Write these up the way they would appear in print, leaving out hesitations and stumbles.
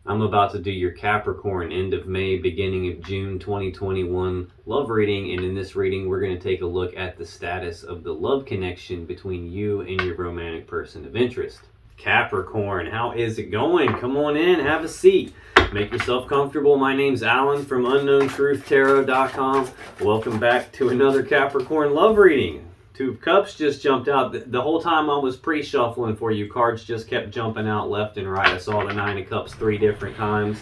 I'm about to do your Capricorn end of May, beginning of June 2021 love reading, and in this reading we're going to take a look at the status of the love connection between you and your romantic person of interest. Capricorn, how is it going? Come on in, have a seat. Make yourself comfortable. My name's Alan from UnknownTruthTarot.com. Welcome back to another Capricorn love reading. Two of Cups just jumped out. The whole time I was pre-shuffling for you, cards just kept jumping out left and right. I saw the Nine of Cups 3 different times.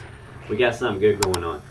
We got something good going on.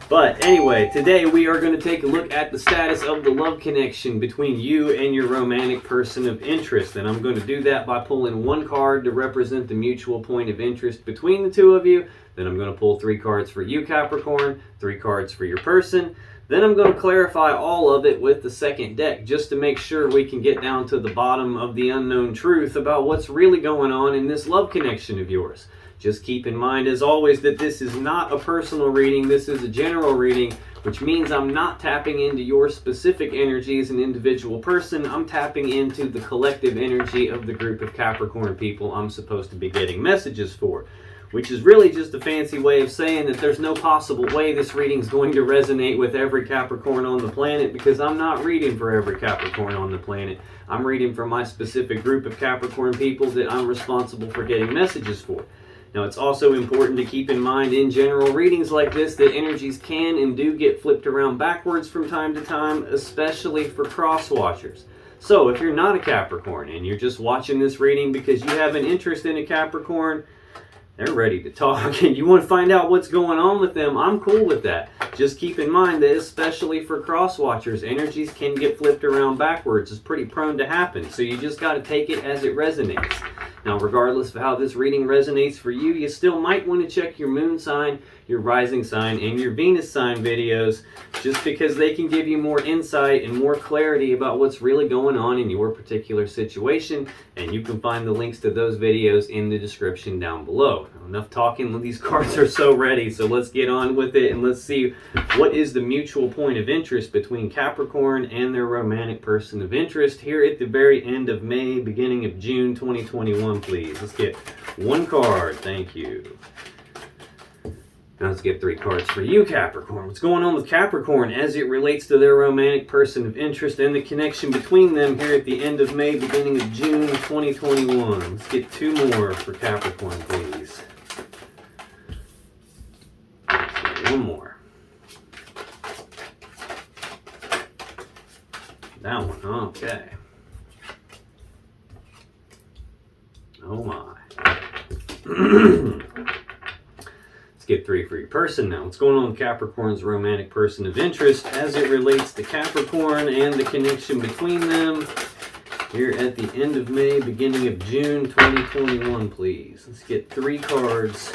But anyway, today we are going to take a look at the status of the love connection between you and your romantic person of interest. And I'm going to do that by pulling one card to represent the mutual point of interest between the two of you. Then I'm going to pull 3 cards for you, Capricorn, 3 cards for your person. Then I'm going to clarify all of it with the second deck just to make sure we can get down to the bottom of the unknown truth about what's really going on in this love connection of yours. Just keep in mind, as always, that this is not a personal reading. This is a general reading, which means I'm not tapping into your specific energy as an individual person. I'm tapping into the collective energy of the group of Capricorn people I'm supposed to be getting messages for, which is really just a fancy way of saying that there's no possible way this reading is going to resonate with every Capricorn on the planet, because I'm not reading for every Capricorn on the planet. I'm reading for my specific group of Capricorn people that I'm responsible for getting messages for. Now, it's also important to keep in mind in general readings like this that energies can and do get flipped around backwards from time to time, especially for cross-watchers. So if you're not a Capricorn and you're just watching this reading because you have an interest in a Capricorn, they're ready to talk, and you want to find out what's going on with them, I'm cool with that. Just keep in mind that especially for cross-watchers, energies can get flipped around backwards. It's pretty prone to happen, so you just got to take it as it resonates. Now, regardless of how this reading resonates for you, you still might want to check your moon sign, your rising sign, and your Venus sign videos, just because they can give you more insight and more clarity about what's really going on in your particular situation, and you can find the links to those videos in the description down below. Now, enough talking, these cards are so ready, so let's get on with it and let's see what is the mutual point of interest between Capricorn and their romantic person of interest here at the very end of May, beginning of June 2021, please. Let's get one card. Thank you. Now let's get 3 cards for you, Capricorn. What's going on with Capricorn as it relates to their romantic person of interest and the connection between them here at the end of May, beginning of June 2021. Let's get 2 more for Capricorn, please. Let's get 1 more. That one, okay. Oh my. Let's get 3 for your person now. What's going on with Capricorn's romantic person of interest as it relates to Capricorn and the connection between them here at the end of May, beginning of June 2021, please. Let's get 3 cards.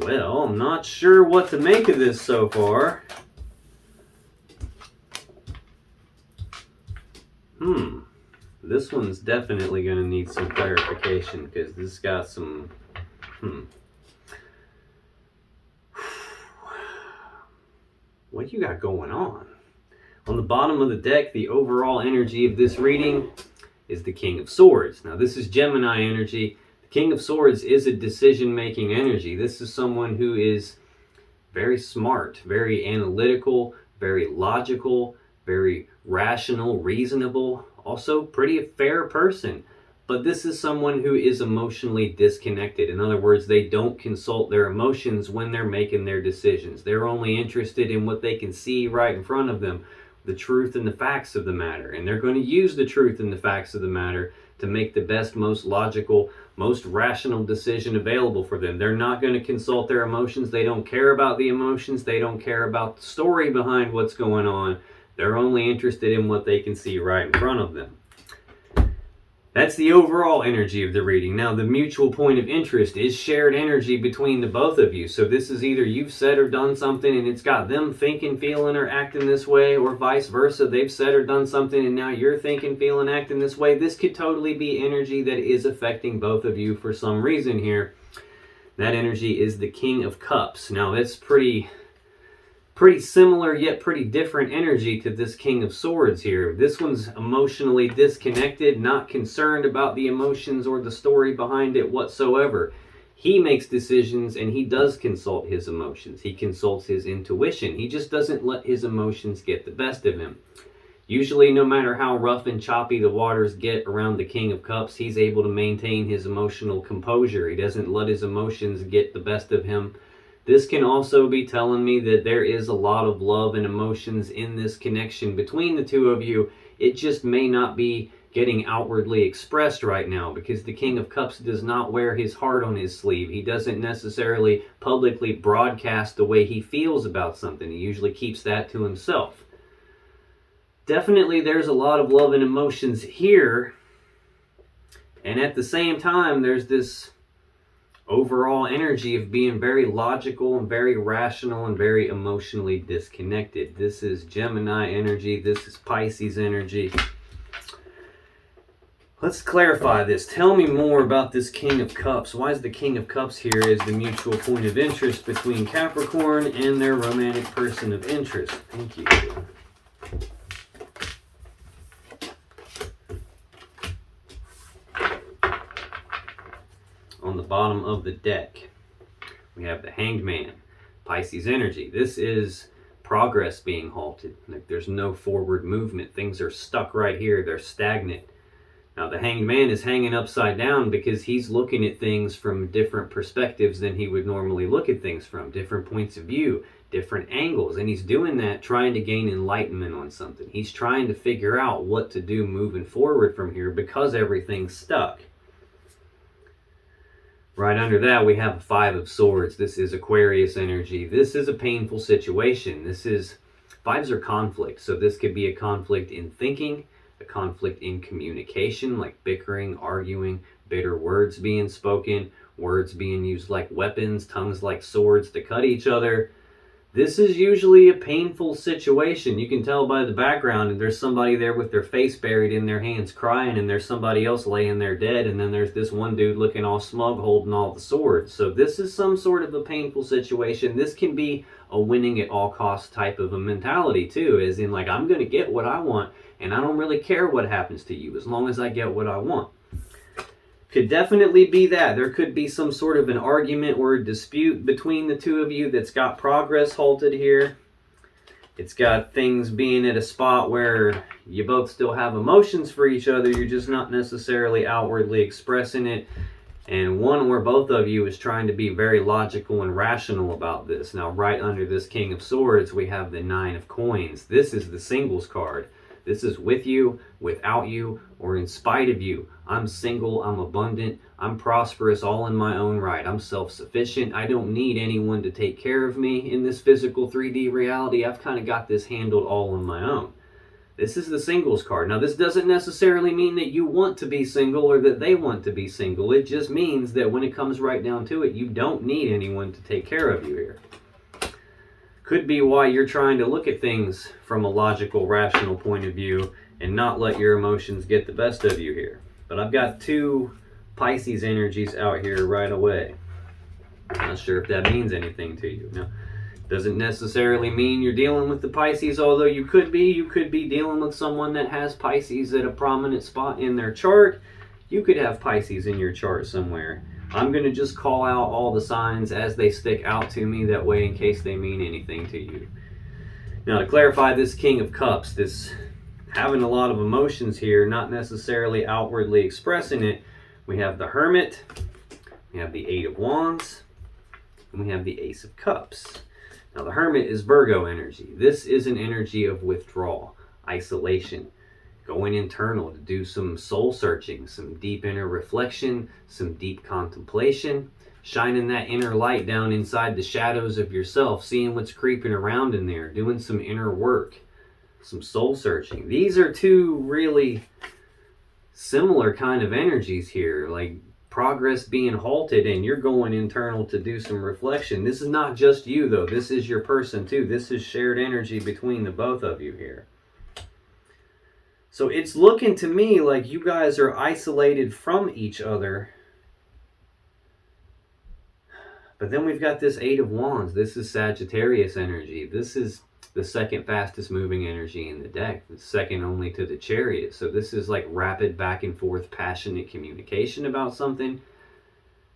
Well, I'm not sure what to make of this so far. This one's definitely going to need some clarification because this got some... What do you got going on? On the bottom of the deck, the overall energy of this reading is the King of Swords. Now, this is Gemini energy. The King of Swords is a decision-making energy. This is someone who is very smart, very analytical, very logical, very rational, reasonable, also pretty fair person. But this is someone who is emotionally disconnected. In other words, they don't consult their emotions when they're making their decisions. They're only interested in what they can see right in front of them, the truth and the facts of the matter. And they're going to use the truth and the facts of the matter to make the best, most logical, most rational decision available for them. They're not going to consult their emotions. They don't care about the emotions. They don't care about the story behind what's going on. They're only interested in what they can see right in front of them. That's the overall energy of the reading. Now, the mutual point of interest is shared energy between the both of you. So this is either you've said or done something and it's got them thinking, feeling, or acting this way, or vice versa. They've said or done something and now you're thinking, feeling, acting this way. This could totally be energy that is affecting both of you for some reason here. That energy is the King of Cups. Now, that's pretty pretty similar yet pretty different energy to this King of Swords here. This one's emotionally disconnected, not concerned about the emotions or the story behind it whatsoever. He makes decisions and he does consult his emotions. He consults his intuition. He just doesn't let his emotions get the best of him. Usually, no matter how rough and choppy the waters get around the King of Cups, he's able to maintain his emotional composure. He doesn't let his emotions get the best of him. This can also be telling me that there is a lot of love and emotions in this connection between the two of you. It just may not be getting outwardly expressed right now, because the King of Cups does not wear his heart on his sleeve. He doesn't necessarily publicly broadcast the way he feels about something. He usually keeps that to himself. Definitely there's a lot of love and emotions here, and at the same time there's this overall energy of being very logical and very rational and very emotionally disconnected. This is Gemini energy. This is Pisces energy. Let's clarify this. Tell me more about this King of Cups. Why is the King of Cups here as the mutual point of interest between Capricorn and their romantic person of interest? Thank you. On the bottom of the deck, we have the Hanged Man, Pisces energy. This is progress being halted. Like, there's no forward movement. Things are stuck right here. They're stagnant. Now, the Hanged Man is hanging upside down because he's looking at things from different perspectives than he would normally look at things from, different points of view, different angles, and he's doing that trying to gain enlightenment on something. He's trying to figure out what to do moving forward from here because everything's stuck. Right under that, we have a Five of Swords. This is Aquarius energy. This is a painful situation. Fives are conflict, so this could be a conflict in thinking, a conflict in communication, like bickering, arguing, bitter words being spoken, words being used like weapons, tongues like swords to cut each other. This is usually a painful situation. You can tell by the background, and there's somebody there with their face buried in their hands crying, and there's somebody else laying there dead, and then there's this one dude looking all smug holding all the swords. So this is some sort of a painful situation. This can be a winning at all costs type of a mentality too, as in like, I'm going to get what I want, and I don't really care what happens to you as long as I get what I want. Could definitely be that. There could be some sort of an argument or a dispute between the two of you that's got progress halted here. It's got things being at a spot where you both still have emotions for each other. You're just not necessarily outwardly expressing it. And one or both of you is trying to be very logical and rational about this. Now, right under this King of Swords, we have the Nine of Coins. This is the singles card. This is with you, without you, or in spite of you. I'm single, I'm abundant, I'm prosperous all in my own right. I'm self-sufficient. I don't need anyone to take care of me in this physical 3D reality. I've kind of got this handled all on my own. This is the singles card. Now, this doesn't necessarily mean that you want to be single or that they want to be single. It just means that when it comes right down to it, you don't need anyone to take care of you here. Could be why you're trying to look at things from a logical, rational point of view and not let your emotions get the best of you here. But I've got two Pisces energies out here right away. I'm not sure if that means anything to you. Now, doesn't necessarily mean you're dealing with the Pisces, although you could be. You could be dealing with someone that has Pisces at a prominent spot in their chart. You could have Pisces in your chart somewhere. I'm going to just call out all the signs as they stick out to me, that way in case they mean anything to you. Now, to clarify this King of Cups, this having a lot of emotions here, not necessarily outwardly expressing it, we have the Hermit, we have the Eight of Wands, and we have the Ace of Cups. Now, the Hermit is Virgo energy. This is an energy of withdrawal, isolation, going internal to do some soul searching, some deep inner reflection, some deep contemplation, shining that inner light down inside the shadows of yourself, seeing what's creeping around in there, doing some inner work, some soul searching. These are two really similar kind of energies here, like progress being halted and you're going internal to do some reflection. This is not just you though, this is your person too. This is shared energy between the both of you here. So it's looking to me like you guys are isolated from each other But then we've got this Eight of Wands. This is Sagittarius energy. This is the second fastest moving energy in the deck. It's second only to the Chariot. So this is like rapid back and forth passionate communication about something.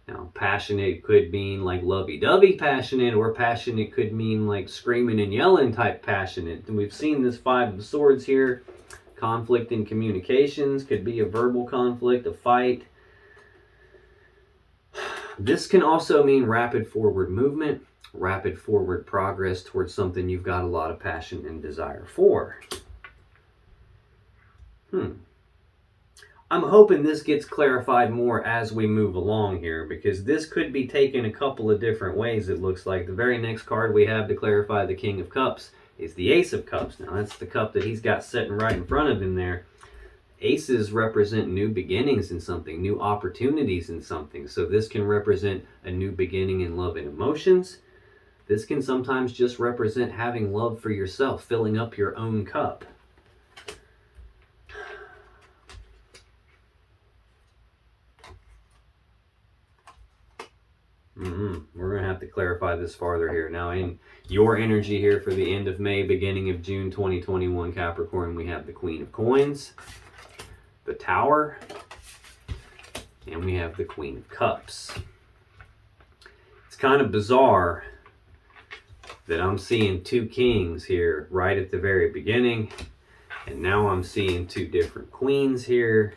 Now, passionate could mean like lovey-dovey passionate, or passionate could mean like screaming and yelling type passionate. And we've seen this Five of Swords here. Conflict in communications could be a verbal conflict, a fight. This can also mean rapid forward movement, rapid forward progress towards something you've got a lot of passion and desire for. I'm hoping this gets clarified more as we move along here, because this could be taken a couple of different ways, it looks like. The very next card we have to clarify the King of Cups is the Ace of Cups. Now, that's the cup that he's got sitting right in front of him there. Aces represent new beginnings in something, new opportunities in something. So this can represent a new beginning in love and emotions. This can sometimes just represent having love for yourself, filling up your own cup. We're going to have to clarify this farther here. Now, in your energy here for the end of May, beginning of June 2021, Capricorn, we have the Queen of Coins, the Tower, and we have the Queen of Cups. It's kind of bizarre that I'm seeing two kings here right at the very beginning, and now I'm seeing two different queens here.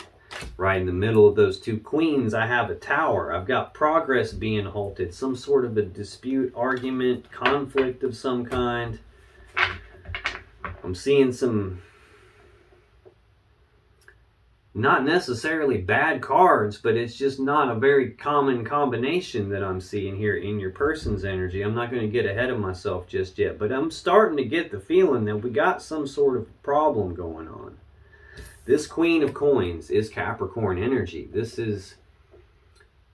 Right in the middle of those two queens, I have a tower. I've got progress being halted, some sort of a dispute, argument, conflict of some kind. I'm seeing some not necessarily bad cards, but it's just not a very common combination that I'm seeing here in your person's energy. I'm not going to get ahead of myself just yet, but I'm starting to get the feeling that we got some sort of problem going on. This Queen of Coins is Capricorn energy. This is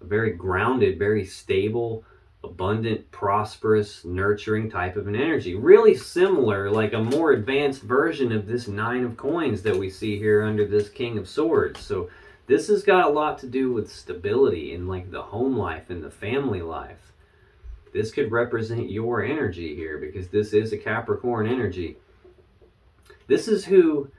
a very grounded, very stable, abundant, prosperous, nurturing type of an energy. Really similar, like a more advanced version of this Nine of Coins that we see here under this King of Swords. So this has got a lot to do with stability in like the home life and the family life. This could represent your energy here, because this is a Capricorn energy. This is who,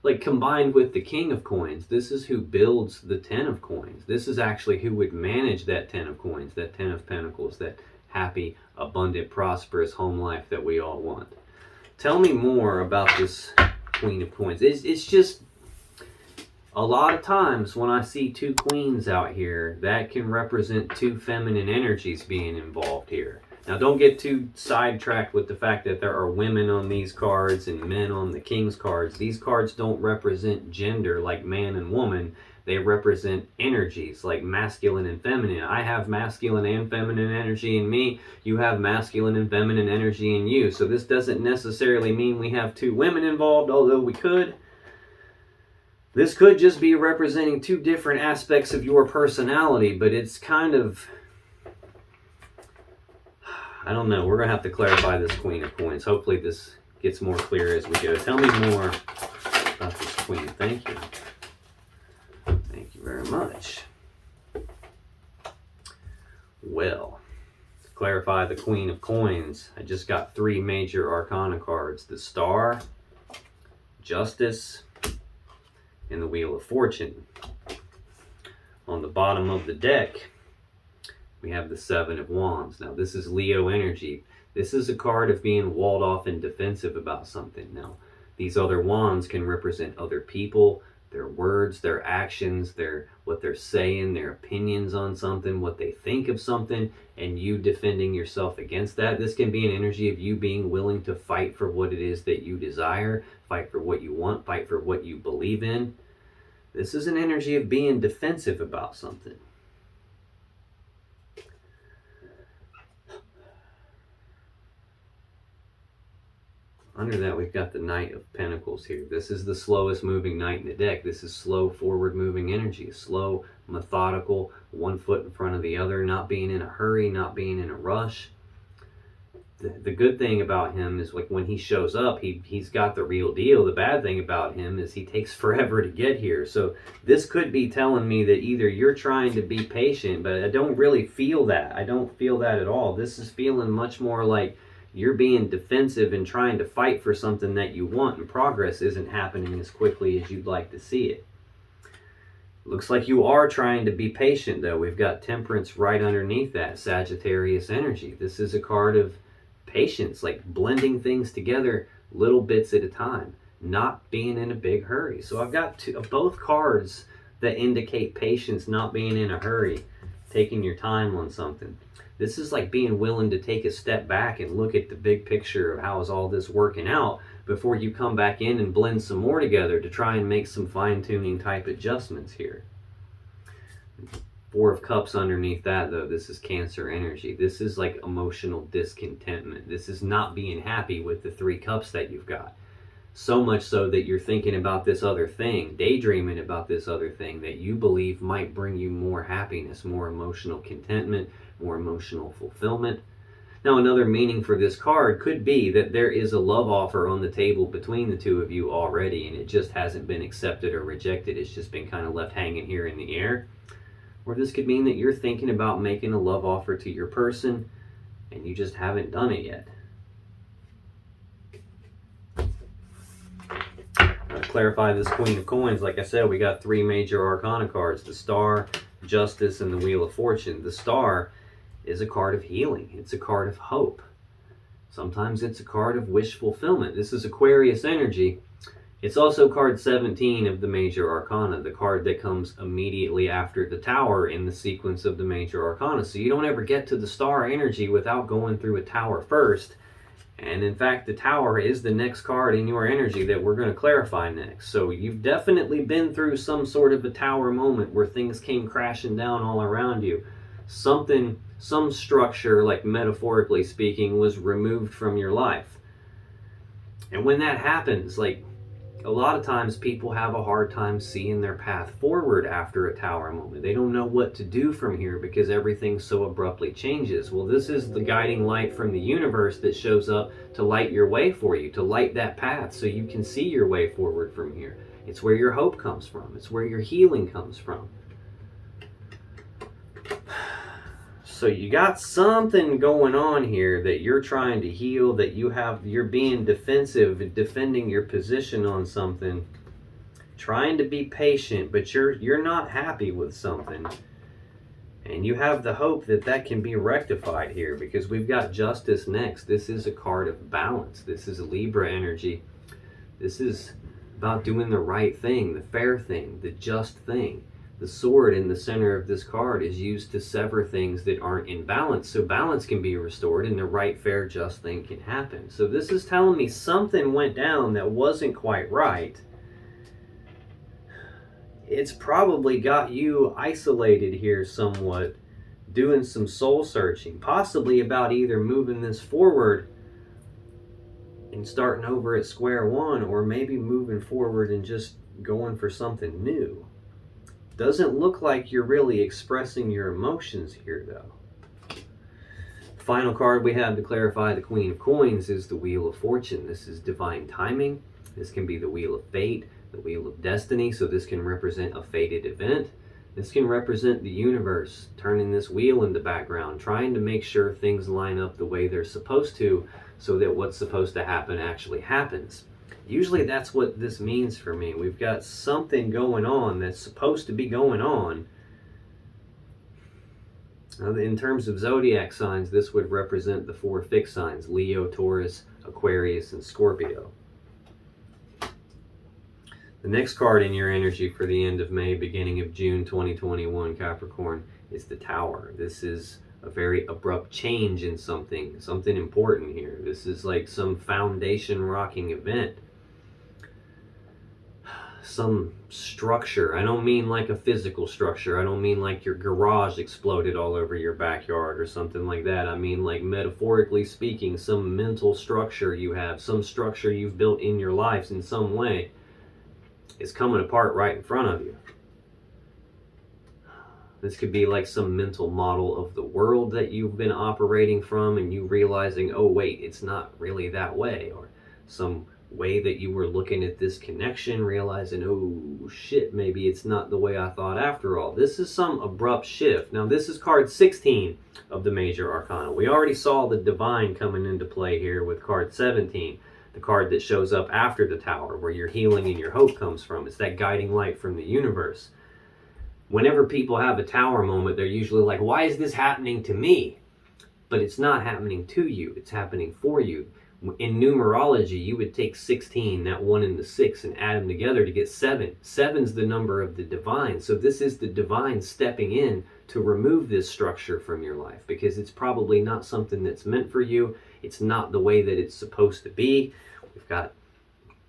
like combined with the King of Coins, this is who builds the Ten of Coins. This is actually who would manage that Ten of Coins, that Ten of Pentacles, that happy, abundant, prosperous home life that we all want. Tell me more about this Queen of Coins. It's just a lot of times when I see two queens out here, that can represent two feminine energies being involved here. Now, don't get too sidetracked with the fact that there are women on these cards and men on the King's cards. These cards don't represent gender like man and woman. They represent energies like masculine and feminine. I have masculine and feminine energy in me. You have masculine and feminine energy in you. So this doesn't necessarily mean we have two women involved, although we could. This could just be representing two different aspects of your personality, but it's kind of, I don't know. We're going to have to clarify this Queen of Coins. Hopefully this gets more clear as we go. Tell me more about this Queen. Thank you. Thank you very much. Well, to clarify the Queen of Coins, I just got three major Arcana cards. The Star, Justice, and the Wheel of Fortune. On the bottom of the deck, we have the Seven of Wands. Now, this is Leo energy. This is a card of being walled off and defensive about something. Now, these other wands can represent other people, their words, their actions, what they're saying, their opinions on something, what they think of something, and you defending yourself against that. This can be an energy of you being willing to fight for what it is that you desire, fight for what you want, fight for what you believe in. This is an energy of being defensive about something. Under that, we've got the Knight of Pentacles here. This is the slowest moving knight in the deck. This is slow, forward-moving energy. Slow, methodical, one foot in front of the other, not being in a hurry, not being in a rush. the good thing about him is, like, when he shows up, he's got the real deal. The bad thing about him is he takes forever to get here. So this could be telling me that either you're trying to be patient, but I don't really feel that. I don't feel that at all. This is feeling much more like you're being defensive and trying to fight for something that you want, and progress isn't happening as quickly as you'd like to see it. Looks like you are trying to be patient, though. We've got Temperance right underneath that, Sagittarius energy. This is a card of patience, like blending things together little bits at a time, not being in a big hurry. So I've got both cards that indicate patience, not being in a hurry, taking your time on something. This is like being willing to take a step back and look at the big picture of how is all this working out before you come back in and blend some more together to try and make some fine-tuning type adjustments here. Four of Cups underneath that, though, this is Cancer energy. This is like emotional discontentment. This is not being happy with the 3 cups that you've got. So much so that you're thinking about this other thing, daydreaming about this other thing that you believe might bring you more happiness, more emotional contentment, more emotional fulfillment. Now, another meaning for this card could be that there is a love offer on the table between the two of you already, and it just hasn't been accepted or rejected. It's just been kind of left hanging here in the air. Or this could mean that you're thinking about making a love offer to your person and you just haven't done it yet. To clarify this Queen of Coins, like I said, we got 3 major arcana cards: the Star, Justice, and the Wheel of Fortune. The Star is a card of healing. It's a card of hope. Sometimes it's a card of wish fulfillment. This is Aquarius energy. It's also card 17 of the major arcana, the card that comes immediately after the Tower in the sequence of the major arcana. So you don't ever get to the Star energy without going through a Tower first. And in fact, the Tower is the next card in your energy that we're going to clarify next. So you've definitely been through some sort of a Tower moment where things came crashing down all around you. Something, some structure, like metaphorically speaking, was removed from your life. And when that happens, like, a lot of times people have a hard time seeing their path forward after a Tower moment. They don't know what to do from here because everything so abruptly changes. Well, this is the guiding light from the universe that shows up to light your way for you, to light that path so you can see your way forward from here. It's where your hope comes from. It's where your healing comes from. So you got something going on here that you're trying to heal, that you're being defensive, defending your position on something, trying to be patient, but you're not happy with something. And you have the hope that that can be rectified here, because we've got Justice next. This is a card of balance. This is a Libra energy. This is about doing the right thing, the fair thing, the just thing. The sword in the center of this card is used to sever things that aren't in balance, so balance can be restored and the right, fair, just thing can happen. So this is telling me something went down that wasn't quite right. It's probably got you isolated here somewhat, doing some soul searching, possibly about either moving this forward and starting over at square one, or maybe moving forward and just going for something new. Doesn't look like you're really expressing your emotions here, though. The final card we have to clarify the Queen of Coins is the Wheel of Fortune. This is divine timing. This can be the Wheel of Fate, the Wheel of Destiny, so this can represent a fated event. This can represent the universe turning this wheel in the background, trying to make sure things line up the way they're supposed to, so that what's supposed to happen actually happens. Usually that's what this means for me. We've got something going on that's supposed to be going on. Now, in terms of zodiac signs, this would represent the 4 fixed signs: Leo, Taurus, Aquarius, and Scorpio. The next card in your energy for the end of May, beginning of June 2021, Capricorn, is the Tower. This is a very abrupt change in something important here. This is like some foundation rocking event. Some structure. I don't mean like a physical structure. I don't mean like your garage exploded all over your backyard or something like that. I mean, like, metaphorically speaking, some mental structure you have, some structure you've built in your life in some way is coming apart right in front of you. This could be like some mental model of the world that you've been operating from, and you realizing, oh wait, it's not really that way. Or some way that you were looking at this connection, realizing, oh shit, maybe it's not the way I thought after all. This is some abrupt shift. Now this is card 16 of the major arcana. We already saw the divine coming into play here with card 17, the card that shows up after the tower, where your healing and your hope comes from. It's that guiding light from the universe. Whenever people have a tower moment, they're usually like, why is this happening to me? But it's not happening to you, it's happening for you. In numerology, you would take 16, that 1 and the 6, and add them together to get 7. 7's the number of the divine. So this is the divine stepping in to remove this structure from your life, because it's probably not something that's meant for you. It's not the way that it's supposed to be. We've got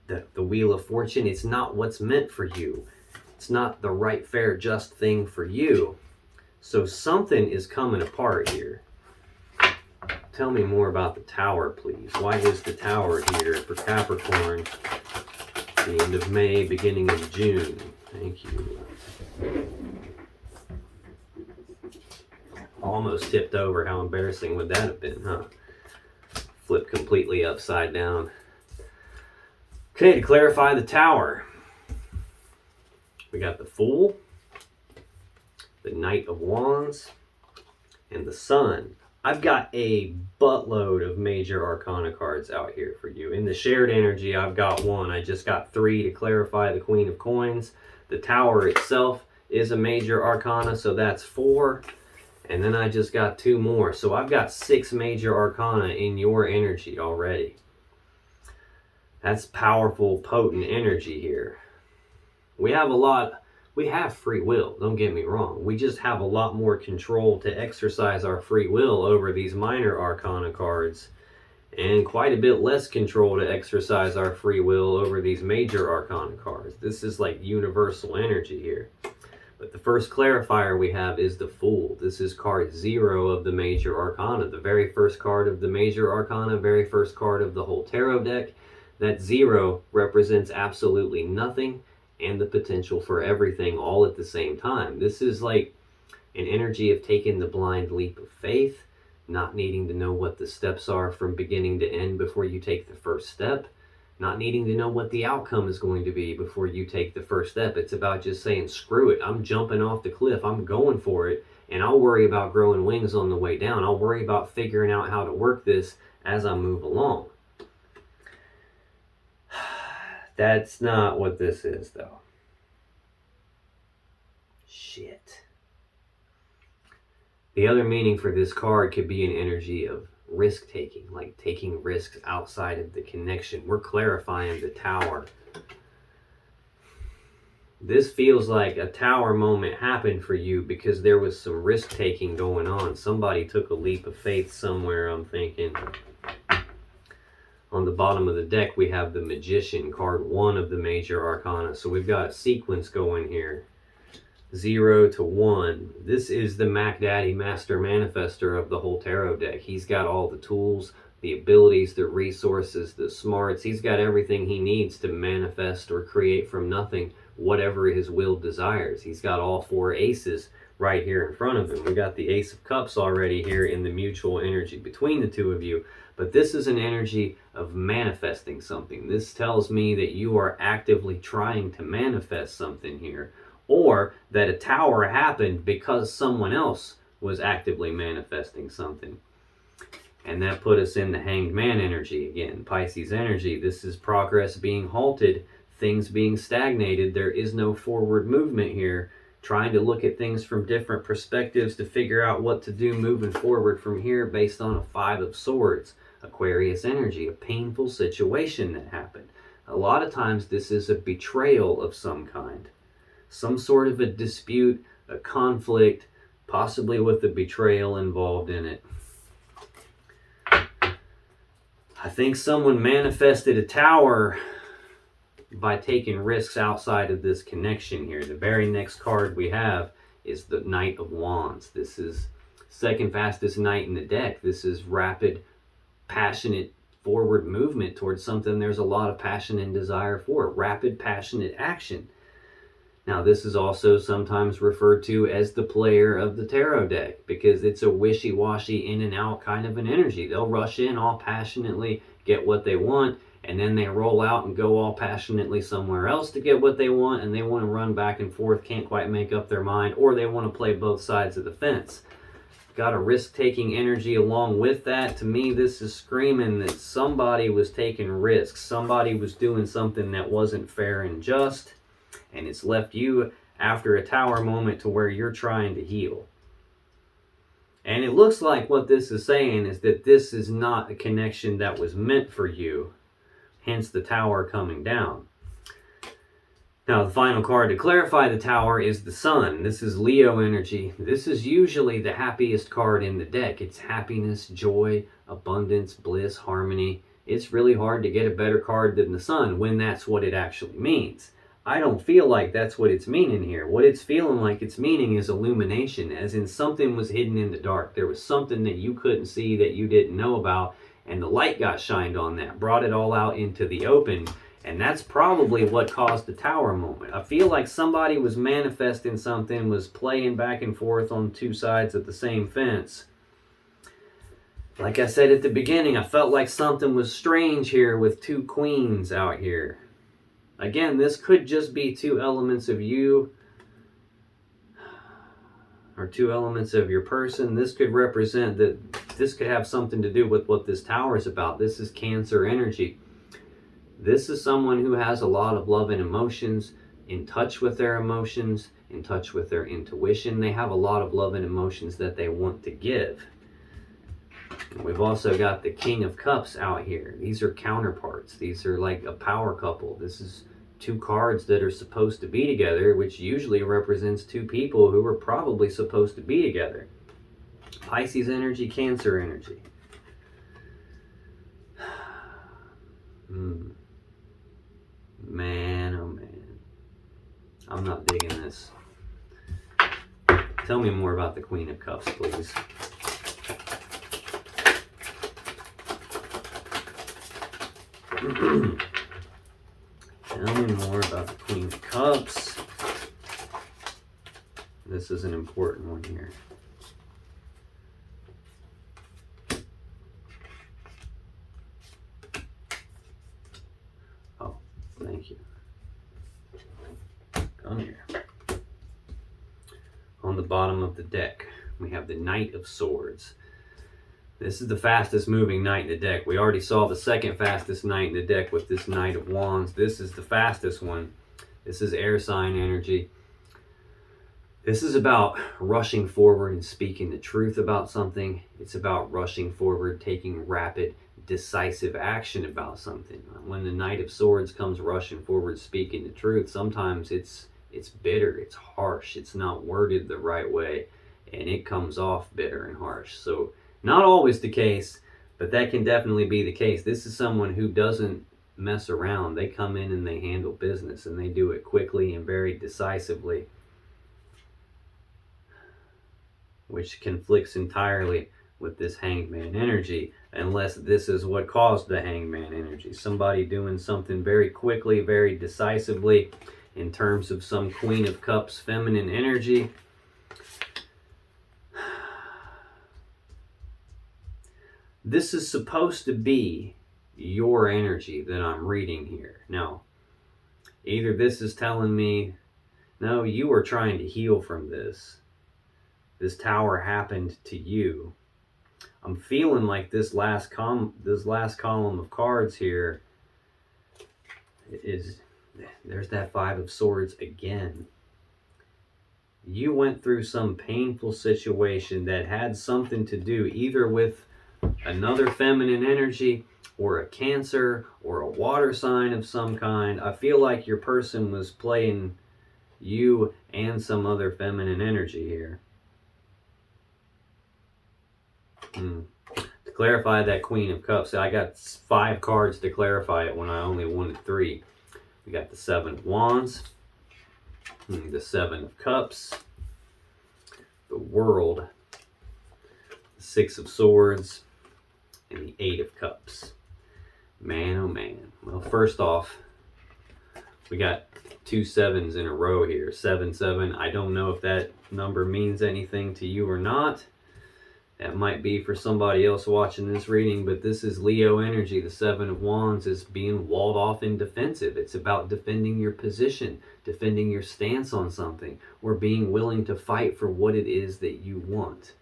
the Wheel of Fortune. It's not what's meant for you. It's not the right, fair, just thing for you. So something is coming apart here. Tell me more about the tower, please. Why is the tower here for Capricorn? The end of May, beginning of June. Thank you. Almost tipped over. How embarrassing would that have been, huh? Flipped completely upside down. Okay, to clarify the tower, we got the Fool, the Knight of Wands, and the Sun. I've got a buttload of major arcana cards out here for you. In the shared energy, I've got 1. I just got 3 to clarify the Queen of Coins. The Tower itself is a major arcana, so that's 4. And then I just got 2 more. So I've got 6 major arcana in your energy already. That's powerful, potent energy here. We have free will, don't get me wrong. We just have a lot more control to exercise our free will over these minor arcana cards, and quite a bit less control to exercise our free will over these major arcana cards. This is like universal energy here. But the first clarifier we have is the Fool. This is card 0 of the major arcana, the very first card of the major arcana, very first card of the whole tarot deck. That 0 represents absolutely nothing and the potential for everything all at the same time. This is like an energy of taking the blind leap of faith, not needing to know what the steps are from beginning to end before you take the first step, not needing to know what the outcome is going to be before you take the first step. It's about just saying, screw it, I'm jumping off the cliff, I'm going for it, and I'll worry about growing wings on the way down. I'll worry about figuring out how to work this as I move along. That's not what this is, though. Shit. The other meaning for this card could be an energy of risk-taking, like taking risks outside of the connection. We're clarifying the Tower. This feels like a Tower moment happened for you because there was some risk-taking going on. Somebody took a leap of faith somewhere, I'm thinking. On the bottom of the deck, we have the Magician, card 1 of the major arcana. So we've got a sequence going here. 0 to 1. This is the Mac Daddy Master Manifester of the whole tarot deck. He's got all the tools, the abilities, the resources, the smarts. He's got everything he needs to manifest or create from nothing whatever his will desires. He's got all 4 aces right here in front of him. We got the Ace of Cups already here in the mutual energy between the two of you. But this is an energy of manifesting something. This tells me that you are actively trying to manifest something here, or that a tower happened because someone else was actively manifesting something. And that put us in the Hanged Man energy again, Pisces energy. This is progress being halted, things being stagnated. There is no forward movement here. Trying to look at things from different perspectives to figure out what to do moving forward from here based on a 5 of Swords. Aquarius energy, a painful situation that happened. A lot of times this is a betrayal of some kind. Some sort of a dispute, a conflict, possibly with a betrayal involved in it. I think someone manifested a tower by taking risks outside of this connection here. The very next card we have is the Knight of Wands. This is second fastest knight in the deck. This is rapid, passionate forward movement towards something there's a lot of passion and desire for. Rapid, passionate action. Now, this is also sometimes referred to as the player of the tarot deck, because it's a wishy-washy, in and out kind of an energy. They'll rush in all passionately, get what they want, and then they roll out and go all passionately somewhere else to get what they want, and they want to run back and forth, can't quite make up their mind, or they want to play both sides of the fence. Got a risk-taking energy along with that. To me, this is screaming that somebody was taking risks. Somebody was doing something that wasn't fair and just, and it's left you after a tower moment to where you're trying to heal. And it looks like what this is saying is that this is not a connection that was meant for you, hence the tower coming down. Now, the final card to clarify the tower is the Sun. This is Leo energy. This is usually the happiest card in the deck. It's happiness, joy, abundance, bliss, harmony. It's really hard to get a better card than the Sun when that's what it actually means. I don't feel like that's what it's meaning here. What it's feeling like it's meaning is illumination, as in something was hidden in the dark. There was something that you couldn't see, that you didn't know about, and the light got shined on that, brought it all out into the open. And that's probably what caused the tower moment. I feel like somebody was manifesting something, was playing back and forth on two sides of the same fence. Like I said at the beginning, I felt like something was strange here with two queens out here. Again, this could just be two elements of you, or two elements of your person. This could represent that this could have something to do with what this tower is about. This is Cancer energy. This is someone who has a lot of love and emotions, in touch with their emotions, in touch with their intuition. They have a lot of love and emotions that they want to give. And we've also got the King of Cups out here. These are counterparts. These are like a power couple. This is two cards that are supposed to be together, which usually represents two people who are probably supposed to be together. Pisces energy, Cancer energy. Man, oh man. I'm not digging this. Tell me more about the Queen of Cups, please. Tell me more about the Queen of Cups. This is an important one here. Oh, thank you. Come here. On the bottom of the deck, we have the Knight of Swords. This is the fastest moving knight in the deck. We already saw the second fastest knight in the deck with this Knight of Wands. This is the fastest one. This is air sign energy. This is about rushing forward and speaking the truth about something. It's about rushing forward, taking rapid, decisive action about something. When the Knight of Swords comes rushing forward, speaking the truth, sometimes it's bitter, it's harsh, it's not worded the right way, and it comes off bitter and harsh. So, not always the case, but that can definitely be the case. This is someone who doesn't mess around. They come in and they handle business, and they do it quickly and very decisively, which conflicts entirely with this Hangman energy, unless this is what caused the Hangman energy. Somebody doing something very quickly, very decisively, in terms of some Queen of Cups feminine energy. This is supposed to be your energy that I'm reading here. Now, either this is telling me, no, you are trying to heal from this. This tower happened to you. I'm feeling like this last column of cards here is, there's that Five of Swords again. You went through some painful situation that had something to do either with another feminine energy or a Cancer or a water sign of some kind. I feel like your person was playing you and some other feminine energy here. To clarify that Queen of Cups, I got 5 cards to clarify it when I only wanted 3. We got the 7 of Wands, the 7 of Cups, the World, the 6 of Swords, and the 8 of Cups. Man, oh man. Well, first off, We got 2 sevens in a row here. 7, 7. I don't know if that number means anything to you or not. That might be for somebody else watching this reading, but this is Leo energy. The 7 of Wands is being walled off and defensive. It's about defending your position, defending your stance on something, or being willing to fight for what it is that you want.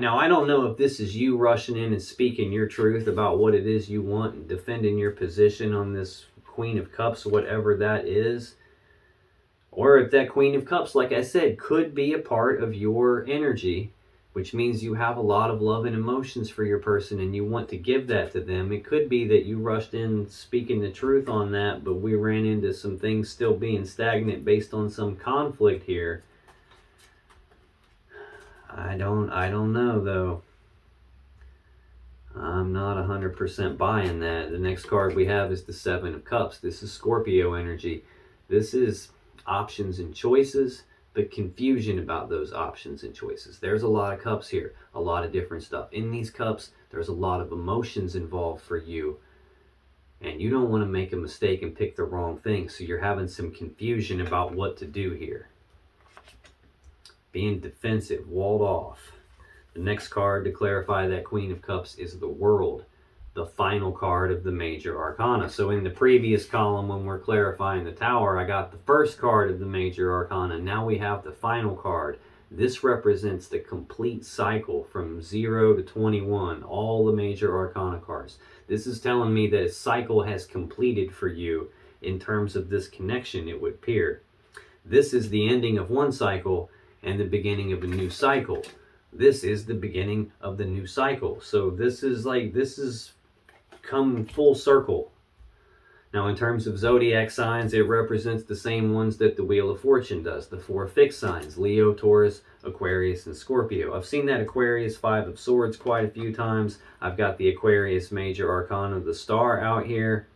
Now, I don't know if this is you rushing in and speaking your truth about what it is you want and defending your position on this Queen of Cups, whatever that is. Or if that Queen of Cups, like I said, could be a part of your energy, which means you have a lot of love and emotions for your person and you want to give that to them. It could be that you rushed in speaking the truth on that, but we ran into some things still being stagnant based on some conflict here. I don't know though. I'm not 100% buying that. The next card we have is the 7 of Cups. This is Scorpio energy. This is options and choices, but confusion about those options and choices. There's a lot of cups here, a lot of different stuff. In these cups, there's a lot of emotions involved for you, and you don't want to make a mistake and pick the wrong thing, so you're having some confusion about what to do here. Being defensive, walled off. The next card to clarify that Queen of Cups is the World, the final card of the major arcana. So in the previous column, when we're clarifying the Tower, I got the first card of the major arcana. Now we have the final card. This represents the complete cycle from 0 to 21, all the major arcana cards. This is telling me that a cycle has completed for you in terms of this connection, it would appear. This is the ending of one cycle and the beginning of a new cycle. This is the beginning of the new cycle. So this is come full circle. Now in terms of zodiac signs, it represents the same ones that the Wheel of Fortune does, the 4 fixed signs: Leo, Taurus, Aquarius, and Scorpio. I've seen that Aquarius 5 of Swords quite a few times. I've got the Aquarius major arcana, the Star, out here.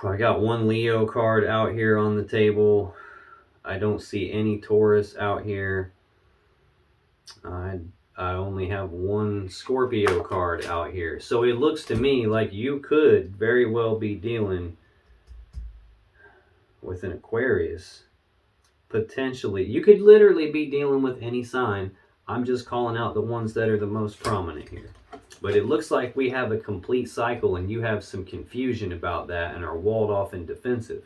I got one Leo card out here on the table. I don't see any Taurus out here. I only have one Scorpio card out here. So it looks to me like you could very well be dealing with an Aquarius. Potentially. You could literally be dealing with any sign. I'm just calling out the ones that are the most prominent here. But it looks like we have a complete cycle and you have some confusion about that and are walled off and defensive.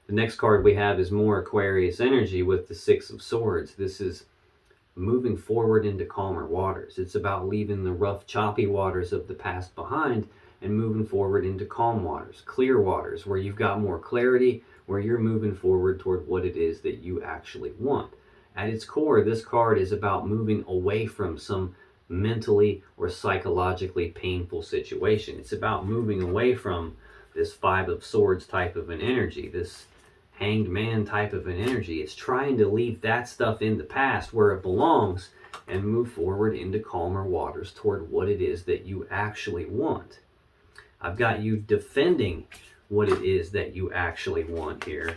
The next card we have is more Aquarius energy with the 6 of Swords. This is moving forward into calmer waters. It's about leaving the rough, choppy waters of the past behind and moving forward into calm waters, clear waters, where you've got more clarity, where you're moving forward toward what it is that you actually want. At its core, this card is about moving away from some mentally or psychologically painful situation. It's about moving away from this 5 of Swords type of an energy, this Hanged Man type of an energy. It's trying to leave that stuff in the past where it belongs and move forward into calmer waters toward what it is that you actually want. I've got you defending what it is that you actually want here.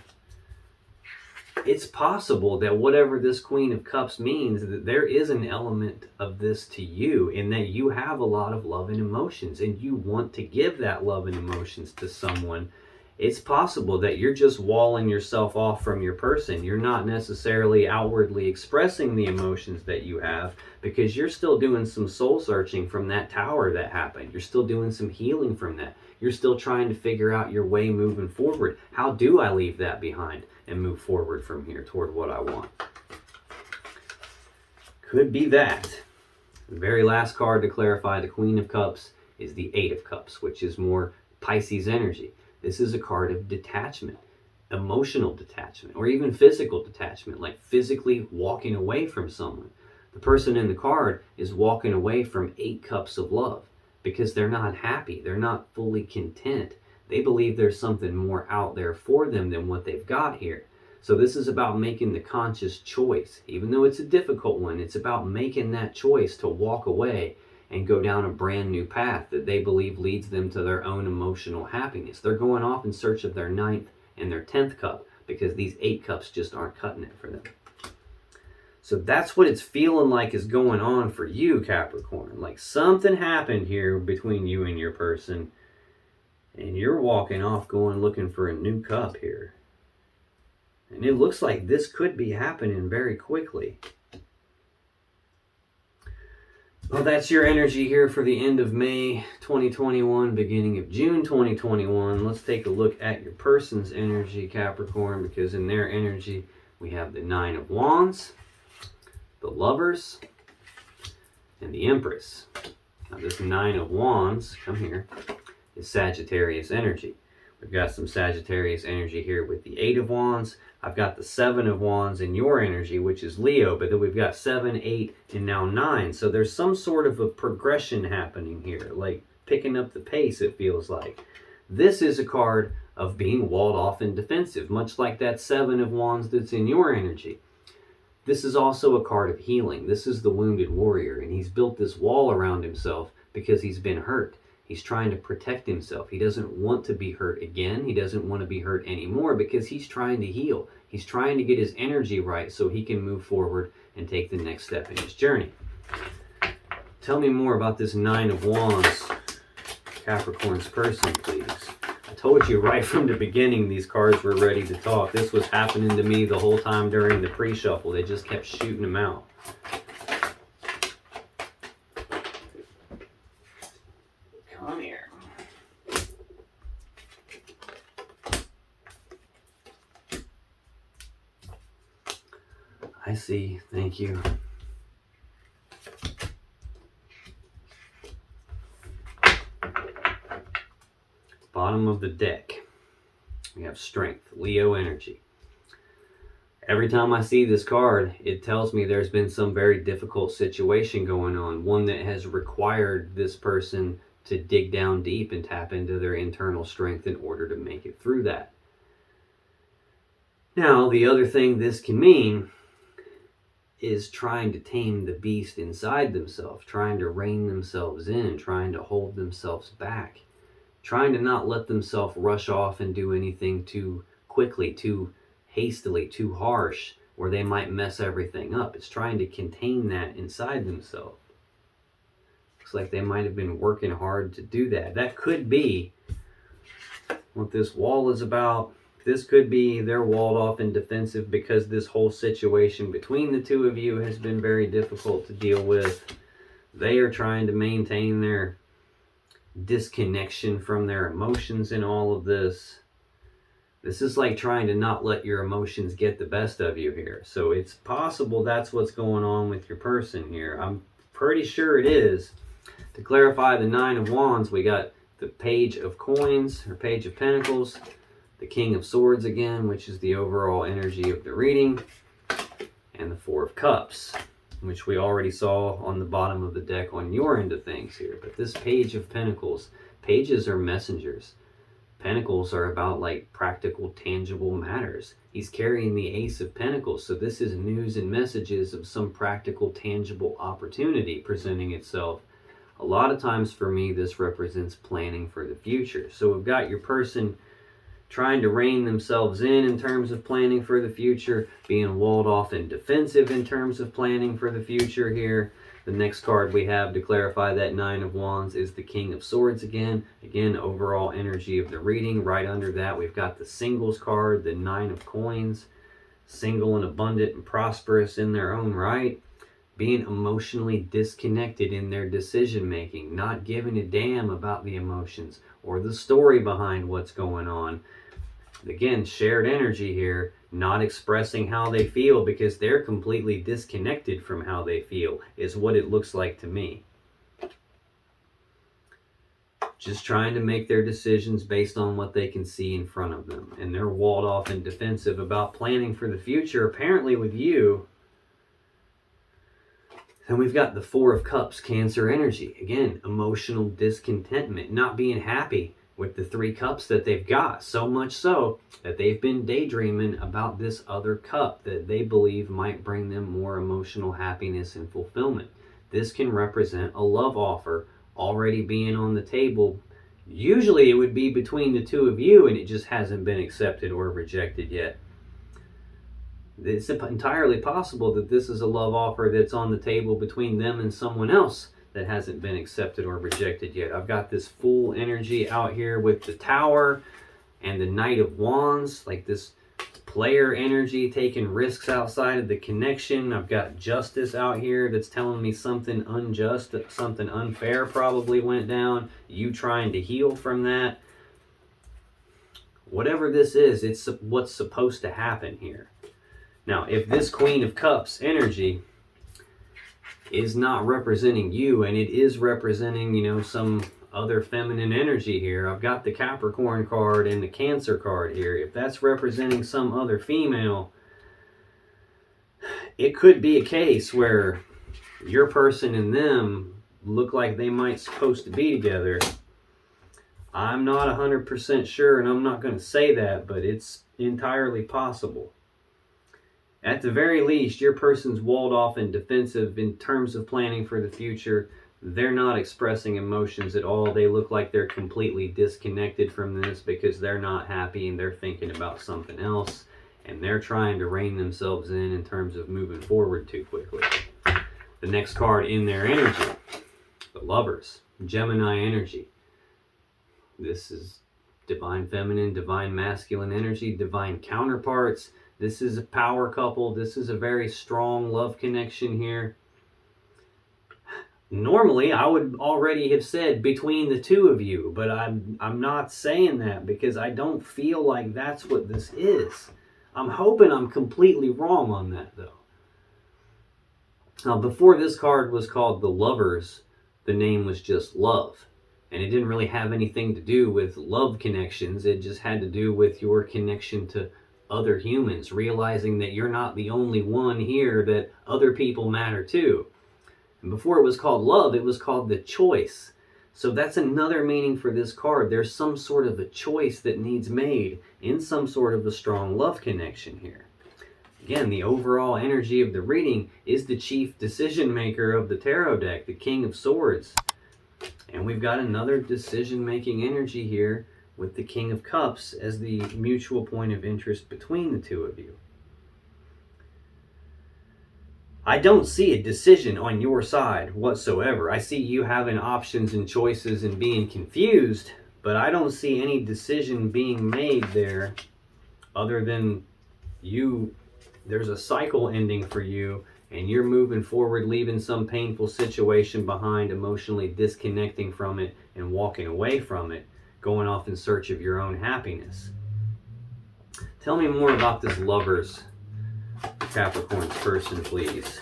It's possible that whatever this Queen of Cups means, that there is an element of this to you in that you have a lot of love and emotions and you want to give that love and emotions to someone. It's possible that you're just walling yourself off from your person. You're not necessarily outwardly expressing the emotions that you have because you're still doing some soul searching from that Tower that happened. You're still doing some healing from that. You're still trying to figure out your way moving forward. How do I leave that behind and move forward from here toward what I want? Could be that. The very last card to clarify the Queen of Cups is the 8 of Cups, which is more Pisces energy. This is a card of detachment, emotional detachment, or even physical detachment, like physically walking away from someone. The person in the card is walking away from 8 cups of love because they're not happy. They're not fully content. They believe there's something more out there for them than what they've got here. So this is about making the conscious choice. Even though it's a difficult one, it's about making that choice to walk away and go down a brand new path that they believe leads them to their own emotional happiness. They're going off in search of their 9th and their 10th cup because these 8 cups just aren't cutting it for them. So that's what it's feeling like is going on for you, Capricorn. Like something happened here between you and your person, and you're walking off going looking for a new cup here. And it looks like this could be happening very quickly. Well, that's your energy here for the end of May 2021, beginning of June 2021. Let's take a look at your person's energy, Capricorn, because in their energy, we have the Nine of Wands, the Lovers, and the Empress. Now, this Nine of Wands, come here, is Sagittarius energy. We've got some Sagittarius energy here with the Eight of Wands. I've got the Seven of Wands in your energy, which is Leo, but then we've got 7, 8, and now 9. So there's some sort of a progression happening here, like picking up the pace, it feels like. This is a card of being walled off and defensive, much like that 7 of Wands that's in your energy. This is also a card of healing. This is the wounded warrior, and he's built this wall around himself because he's been hurt. He's trying to protect himself. He doesn't want to be hurt again. He doesn't want to be hurt anymore because he's trying to heal. He's trying to get his energy right so he can move forward and take the next step in his journey. Tell me more about this Nine of Wands, Capricorn's person, please. I told you right from the beginning these cards were ready to talk. This was happening to me the whole time during the pre-shuffle. They just kept shooting them out. Come here. I see. Thank you. Bottom of the deck, we have Strength, Leo energy. Every time I see this card, it tells me there's been some very difficult situation going on, one that has required this person to dig down deep and tap into their internal strength in order to make it through that. Now, the other thing this can mean is trying to tame the beast inside themselves, trying to rein themselves in, trying to hold themselves back, trying to not let themselves rush off and do anything too quickly, too hastily, too harsh, where they might mess everything up. It's trying to contain that inside themselves. Looks like they might have been working hard to do that. That could be what this wall is about. This could be they're walled off and defensive because this whole situation between the two of you has been very difficult to deal with. They are trying to maintain their disconnection from their emotions in all of this. This is like trying to not let your emotions get the best of you here. So it's possible that's what's going on with your person here. I'm pretty sure it is. To clarify the Nine of Wands, we got the Page of Coins, or Page of Pentacles, the King of Swords again, which is the overall energy of the reading, and the Four of Cups, which we already saw on the bottom of the deck on your end of things here. But this Page of Pentacles, pages are messengers. Pentacles are about like practical, tangible matters. He's carrying the Ace of Pentacles, so this is news and messages of some practical, tangible opportunity presenting itself. A lot of times for me, this represents planning for the future. So we've got your person trying to rein themselves in terms of planning for the future, being walled off and defensive in terms of planning for the future here. The next card we have to clarify that Nine of Wands is the King of Swords again. Again, overall energy of the reading. Right under that, we've got the Singles card, the Nine of Coins. Single and abundant and prosperous in their own right. Being emotionally disconnected in their decision making. Not giving a damn about the emotions or the story behind what's going on. Again, shared energy here, not expressing how they feel because they're completely disconnected from how they feel, is what it looks like to me. Just trying to make their decisions based on what they can see in front of them. And they're walled off and defensive about planning for the future, apparently with you. And we've got the Four of Cups, Cancer energy. Again, emotional discontentment, not being happy with the 3 cups that they've got. So much so that they've been daydreaming about this other cup that they believe might bring them more emotional happiness and fulfillment. This can represent a love offer already being on the table. Usually it would be between the two of you and it just hasn't been accepted or rejected yet. It's entirely possible that this is a love offer that's on the table between them and someone else that hasn't been accepted or rejected yet. I've got this full energy out here with the Tower and the Knight of Wands, like this player energy, taking risks outside of the connection. I've got Justice out here that's telling me something unjust, that something unfair probably went down. You trying to heal from that. Whatever this is, it's what's supposed to happen here. Now, if this Queen of Cups energy is not representing you, and it is representing, you know, some other feminine energy here. I've got the Capricorn card and the Cancer card here. If that's representing some other female, it could be a case where your person and them look like they might supposed to be together. I'm not 100% sure, and I'm not going to say that, but it's entirely possible. At the very least, your person's walled off and defensive in terms of planning for the future. They're not expressing emotions at all. They look like they're completely disconnected from this because they're not happy and they're thinking about something else, and they're trying to rein themselves in terms of moving forward too quickly. The next card in their energy, the Lovers, Gemini energy. This is divine feminine, divine masculine energy, divine counterparts. This is a power couple. This is a very strong love connection here. Normally, I would already have said between the two of you, but I'm not saying that because I don't feel like that's what this is. I'm hoping I'm completely wrong on that, though. Now, before this card was called the Lovers, the name was just Love. And it didn't really have anything to do with love connections. It just had to do with your connection to other humans, realizing that you're not the only one here, that other people matter too. And before it was called love, it was called the choice. So that's another meaning for this card. There's some sort of a choice that needs made in some sort of a strong love connection here. Again, the overall energy of the reading is the chief decision maker of the tarot deck, the King of Swords. And we've got another decision-making energy here with the King of Cups as the mutual point of interest between the two of you. I don't see a decision on your side whatsoever. I see you having options and choices and being confused, but I don't see any decision being made there other than you. There's a cycle ending for you, and you're moving forward, leaving some painful situation behind, emotionally disconnecting from it and walking away from it, going off in search of your own happiness. Tell me more about this Lovers, Capricorn's person, please.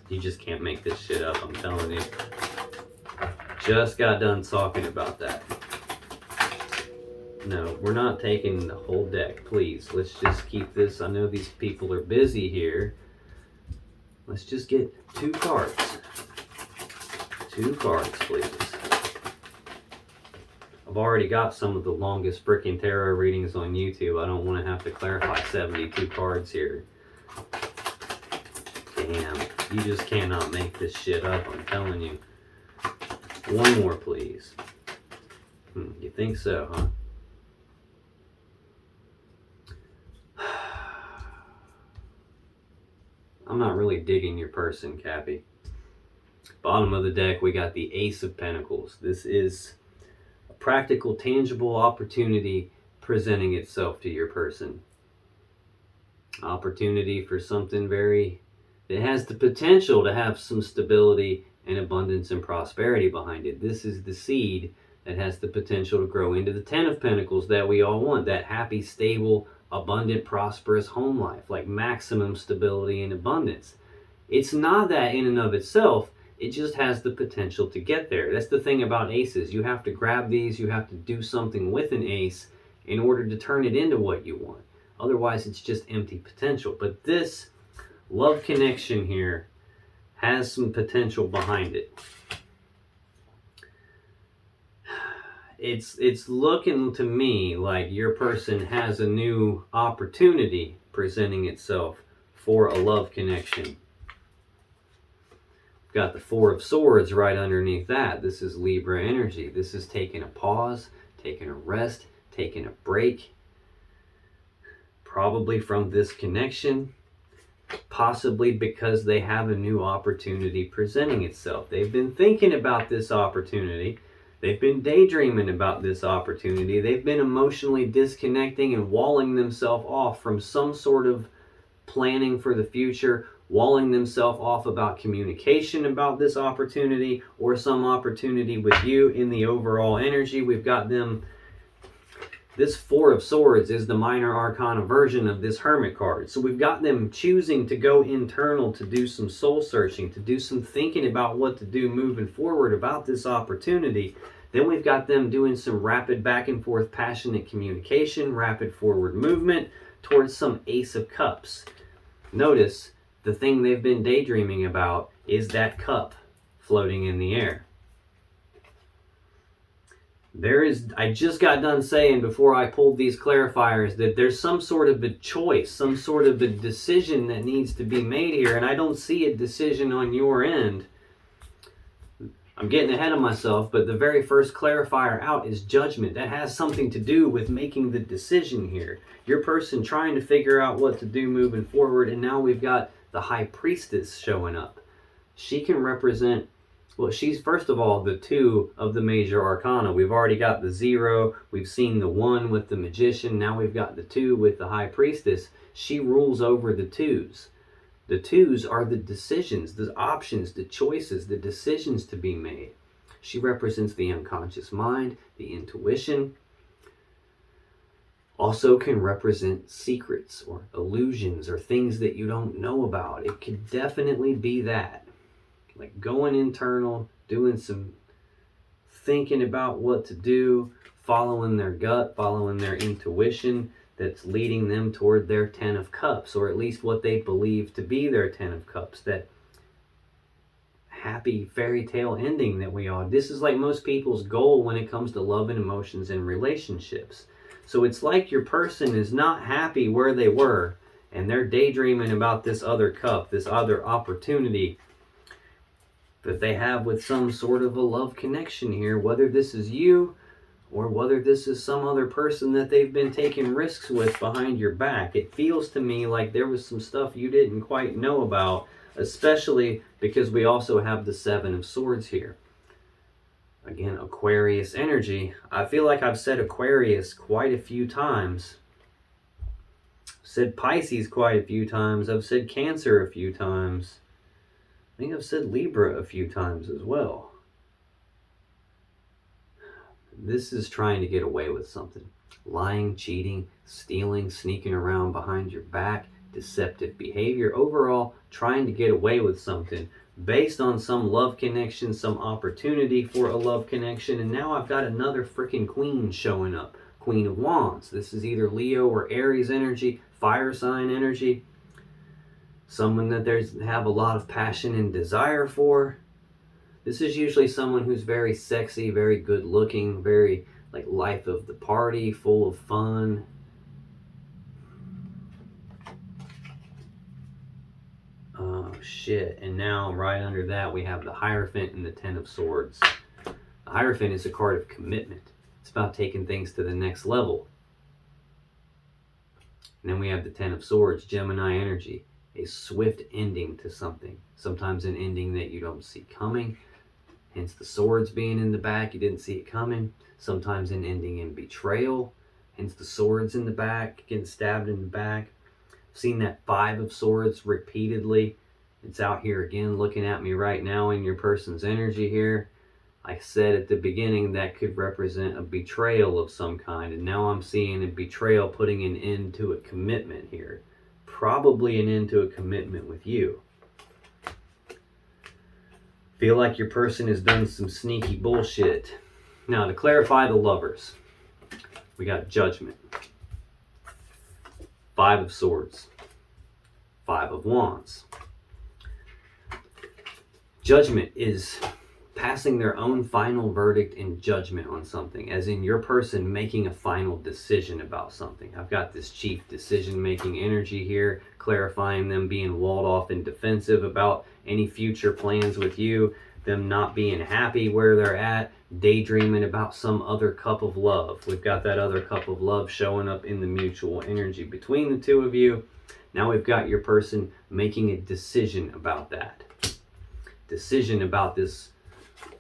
You just can't make this shit up, I'm telling you. Just got done talking about that. No, we're not taking the whole deck, please. Let's just keep this. I know these people are busy here. Let's just get 2 cards. 2 cards, please. I've already got some of the longest freaking tarot readings on YouTube. I don't want to have to clarify 72 cards here. Damn, you just cannot make this shit up, I'm telling you. 1 more, please. You think so, huh? I'm not really digging your person, Cappy. Bottom of the deck, we got the Ace of Pentacles. This is a practical, tangible opportunity presenting itself to your person. Opportunity for something that has the potential to have some stability and abundance and prosperity behind it. This is the seed that has the potential to grow into the 10 of Pentacles that we all want. That happy, stable, abundant, prosperous home life, like maximum stability and abundance. It's not that in and of itself, it just has the potential to get there. That's the thing about aces. You have to grab these, you have to do something with an ace in order to turn it into what you want. Otherwise, it's just empty potential. But this love connection here has some potential behind it. It's looking to me like your person has a new opportunity presenting itself for a love connection. Got the 4 of Swords right underneath that. This is Libra energy. This is taking a pause, taking a rest, taking a break. probably from this connection, possibly because they have a new opportunity presenting itself. They've been thinking about this opportunity. They've been daydreaming about this opportunity. They've been emotionally disconnecting and walling themselves off from some sort of planning for the future, walling themselves off about communication about this opportunity or some opportunity with you in the overall energy. We've got them. This Four of Swords is the minor arcana version of this Hermit card. So we've got them choosing to go internal, to do some soul searching, to do some thinking about what to do moving forward about this opportunity. Then we've got them doing some rapid back and forth passionate communication, rapid forward movement towards some Ace of Cups. Notice the thing they've been daydreaming about is that cup floating in the air. I just got done saying before I pulled these clarifiers that there's some sort of a choice, some sort of a decision that needs to be made here, and I don't see a decision on your end. I'm getting ahead of myself, but the very first clarifier out is judgment. That has something to do with making the decision here. Your person trying to figure out what to do moving forward, and now we've got the High Priestess showing up. She can represent, well, she's first of all the 2 of the major arcana. We've already got the 0. We've seen the 1 with the Magician. Now we've got the 2 with the High Priestess. She rules over the 2s. The 2s are the decisions, the options, the choices, the decisions to be made. She represents the unconscious mind, the intuition. Also can represent secrets or illusions or things that you don't know about. It could definitely be that. Like going internal, doing some thinking about what to do, following their gut, following their intuition that's leading them toward their 10 of Cups, or at least what they believe to be their 10 of Cups, that happy fairy tale ending that we all, this is like most people's goal when it comes to love and emotions and relationships. So it's like your person is not happy where they were, and they're daydreaming about this other cup, this other opportunity that they have with some sort of a love connection here, whether this is you or whether this is some other person that they've been taking risks with behind your back. It feels to me like there was some stuff you didn't quite know about, especially because we also have the 7 of Swords here. Again, Aquarius energy. I feel like I've said Aquarius quite a few times. I've said Pisces quite a few times. I've said Cancer a few times. I think I've said Libra a few times as well. This is trying to get away with something. Lying, cheating, stealing, sneaking around behind your back, deceptive behavior. Overall, trying to get away with something based on some love connection, some opportunity for a love connection. And now I've got another freaking queen showing up. Queen of Wands. This is either Leo or Aries energy, fire sign energy. Someone that they have a lot of passion and desire for. This is usually someone who's very sexy, very good looking, very like life of the party, full of fun. Oh shit. And now right under that we have the Hierophant and the 10 of Swords. The Hierophant is a card of commitment. It's about taking things to the next level. And then we have the 10 of Swords, Gemini energy. A swift ending to something. Sometimes an ending that you don't see coming. Hence the swords being in the back, you didn't see it coming. Sometimes an ending in betrayal. Hence the swords in the back, getting stabbed in the back. I've seen that 5 of Swords repeatedly. It's out here again looking at me right now in your person's energy here. Like I said at the beginning, that could represent a betrayal of some kind. And now I'm seeing a betrayal putting an end to a commitment here. Probably an end to a commitment with you. Feel like your person has done some sneaky bullshit. Now to clarify the lovers, we got Judgment, 5 of Swords, 5 of Wands. Judgment is passing their own final verdict and judgment on something, as in your person making a final decision about something. I've got this chief decision-making energy here, clarifying them being walled off and defensive about any future plans with you, them not being happy where they're at, daydreaming about some other cup of love. We've got that other cup of love showing up in the mutual energy between the two of you. Now we've got your person making a decision about that. Decision about this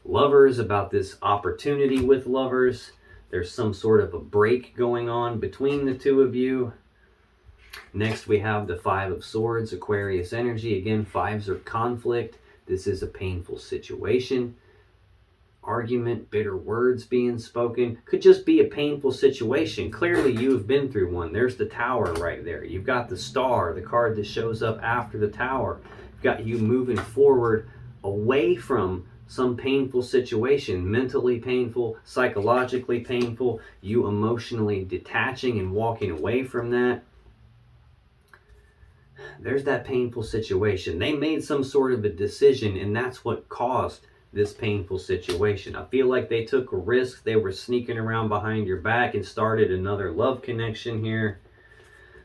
lovers, about this opportunity with lovers. There's some sort of a break going on between the two of you. Next we have the Five of Swords, Aquarius energy. Again, fives are conflict. This is a painful situation. Argument, bitter words being spoken. Could just be a painful situation. Clearly you have been through one. There's the Tower right there. You've got the Star, the card that shows up after the Tower. You've got you moving forward away from some painful situation, mentally painful, psychologically painful, you emotionally detaching and walking away from that. There's that painful situation. They made some sort of a decision, and that's what caused this painful situation. I feel like they took a risk. They were sneaking around behind your back and started another love connection here.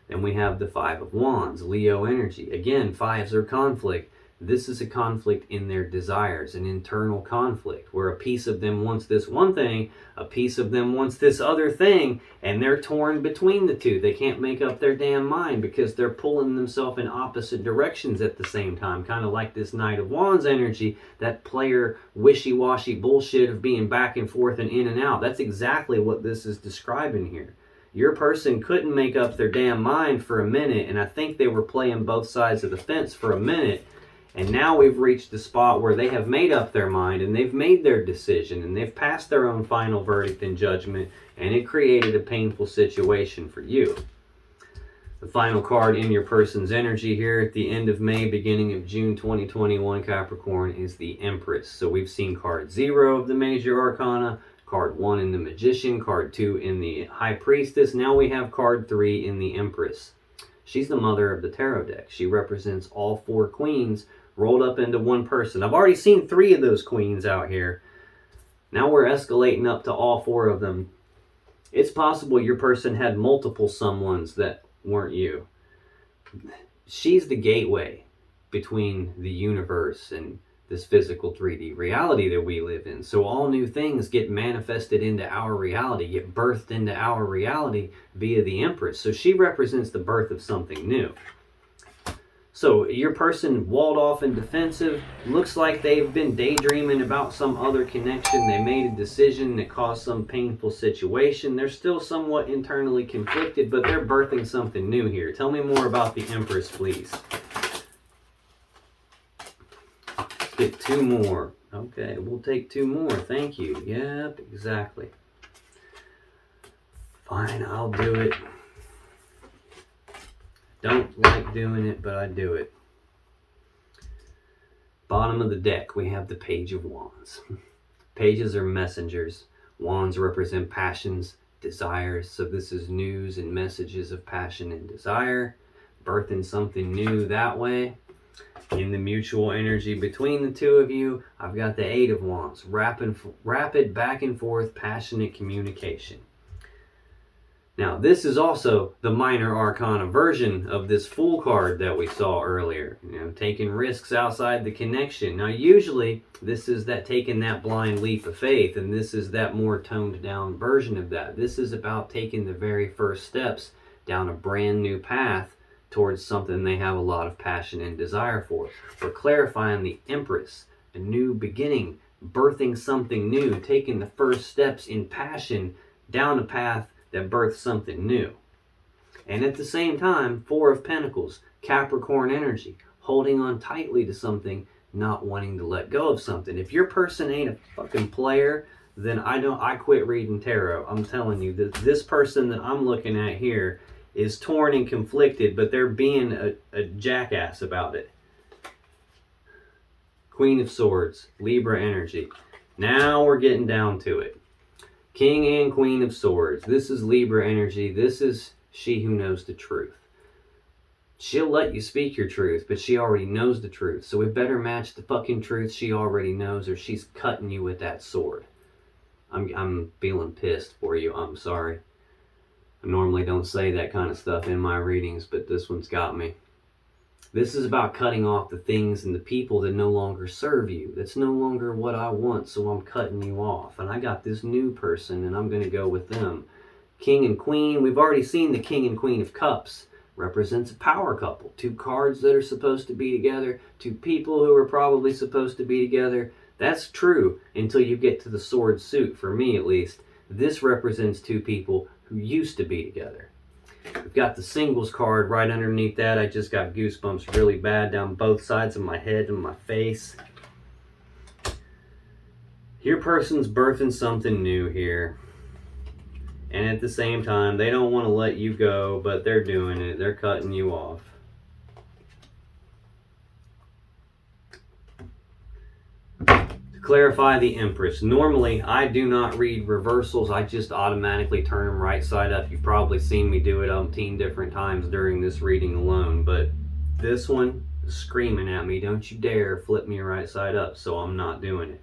Then we have the Five of Wands, Leo energy. Again, fives are conflict. This is a conflict in their desires, an internal conflict, where a piece of them wants this one thing, a piece of them wants this other thing, and they're torn between the two. They can't make up their damn mind because they're pulling themselves in opposite directions at the same time, kind of like this Knight of Wands energy, that player wishy-washy bullshit of being back and forth and in and out. That's exactly what this is describing here. Your person couldn't make up their damn mind for a minute, and I think they were playing both sides of the fence for a minute. And now we've reached the spot where they have made up their mind and they've made their decision and they've passed their own final verdict and judgment, and it created a painful situation for you. The final card in your person's energy here at the end of May, beginning of June 2021, Capricorn, is the Empress. So we've seen card 0 of the Major Arcana, card 1 in the Magician, card 2 in the High Priestess. Now we have card 3 in the Empress. She's the mother of the tarot deck. She represents all 4 queens rolled up into one person. I've already seen 3 of those queens out here. Now we're escalating up to all 4 of them. It's possible your person had multiple someones that weren't you. She's the gateway between the universe and this physical 3D reality that we live in. So all new things get manifested into our reality, get birthed into our reality via the Empress. So she represents the birth of something new. So your person walled off and defensive. Looks like they've been daydreaming about some other connection. They made a decision that caused some painful situation. They're still somewhat internally conflicted, but they're birthing something new here. Tell me more about the Empress, please. Get 2 more. Okay, we'll take 2 more. Thank you. Yep, exactly. Fine, I'll do it. Don't like doing it, but I do it. Bottom of the deck, we have the Page of Wands. Pages are messengers. Wands represent passions, desires. So this is news and messages of passion and desire. Birthing something new that way. In the mutual energy between the two of you, I've got the 8 of Wands. Rapid back and forth, passionate communication. Now, this is also the minor arcana version of this Fool card that we saw earlier. You know, taking risks outside the connection. Now, usually, this is that taking that blind leap of faith, and this is that more toned down version of that. This is about taking the very first steps down a brand new path towards something they have a lot of passion and desire for. We're clarifying the Empress, a new beginning, birthing something new, taking the first steps in passion down a path that births something new. And at the same time, 4 of Pentacles, Capricorn energy, holding on tightly to something, not wanting to let go of something. If your person ain't a fucking player, then I quit reading tarot. I'm telling you, this person that I'm looking at here is torn and conflicted, but they're being a jackass about it. Queen of Swords, Libra energy. Now we're getting down to it. King and Queen of Swords. This is Libra energy. This is she who knows the truth. She'll let you speak your truth, but she already knows the truth. So it better match the fucking truth she already knows, or she's cutting you with that sword. I'm feeling pissed for you. I'm sorry. I normally don't say that kind of stuff in my readings, but this one's got me. This is about cutting off the things and the people that no longer serve you. That's no longer what I want, so I'm cutting you off. And I got this new person, and I'm going to go with them. King and Queen, we've already seen the King and Queen of Cups. Represents a power couple. Two cards that are supposed to be together. Two people who are probably supposed to be together. That's true until you get to the sword suit, for me at least. This represents two people who used to be together. We've got the singles card right underneath that. I just got goosebumps really bad down both sides of my head and my face. Your person's birthing something new here. And at the same time, they don't want to let you go, but they're doing it. They're cutting you off. Clarify the Empress. Normally, I do not read reversals. I just automatically turn them right side up. You've probably seen me do it umpteen different times during this reading alone, but this one is screaming at me, don't you dare flip me right side up, so I'm not doing it.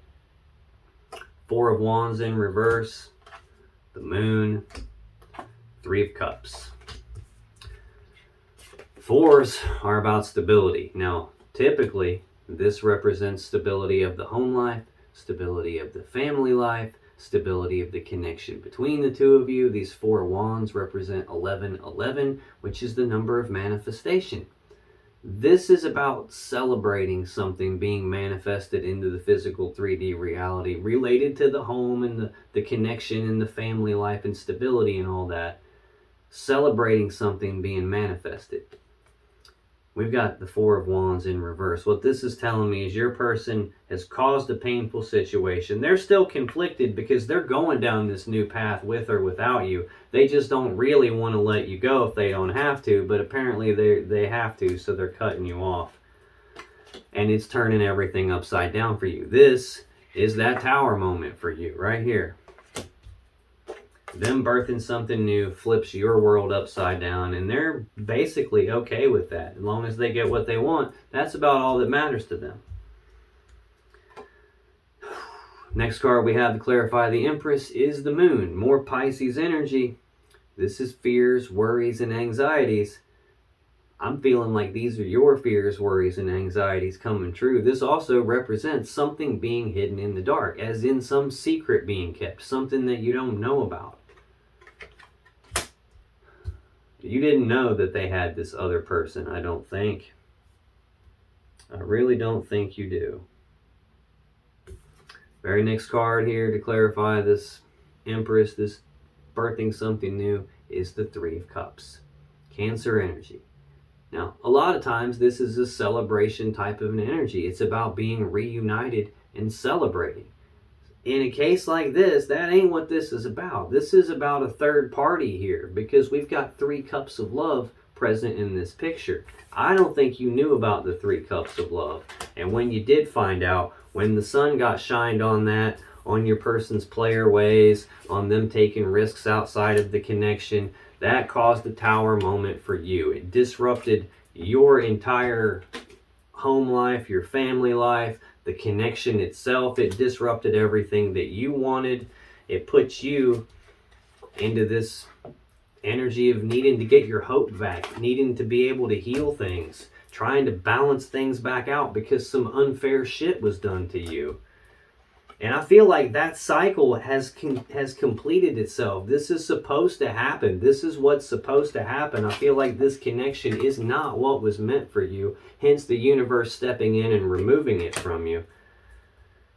Four of Wands in reverse, the Moon, Three of Cups. Fours are about stability. Now, typically, this represents stability of the home life, stability of the family life, stability of the connection between the two of you. These four wands represent 1111, which is the number of manifestation. This is about celebrating something being manifested into the physical 3D reality related to the home and the connection and the family life and stability and all that. Celebrating something being manifested. We've got the Four of Wands in reverse. What this is telling me is your person has caused a painful situation. They're still conflicted because they're going down this new path with or without you. They just don't really want to let you go if they don't have to, but apparently they have to, so they're cutting you off. And it's turning everything upside down for you. This is that Tower moment for you right here. Them birthing something new flips your world upside down, and they're basically okay with that. As long as they get what they want, that's about all that matters to them. Next card we have to clarify the Empress is the Moon. More Pisces energy. This is fears, worries, and anxieties. I'm feeling like these are your fears, worries, and anxieties coming true. This also represents something being hidden in the dark, as in some secret being kept, something that you don't know about. You didn't know that they had this other person, I don't think. I really don't think you do. Very next card here to clarify this Empress, this birthing something new, is the Three of Cups. Cancer energy. Now, a lot of times this is a celebration type of an energy. It's about being reunited and celebrating. In a case like this, that ain't what this is about. This is about a third party here because we've got 3 cups of love present in this picture. I don't think you knew about the 3 cups of love. And when you did find out, when the sun got shined on that, on your person's player ways, on them taking risks outside of the connection, that caused the Tower moment for you. It disrupted your entire home life, your family life, the connection itself. It disrupted everything that you wanted. It puts you into this energy of needing to get your hope back, needing to be able to heal things, trying to balance things back out because some unfair shit was done to you. And I feel like that cycle has completed itself. This is supposed to happen. This is what's supposed to happen. I feel like this connection is not what was meant for you. Hence the universe stepping in and removing it from you.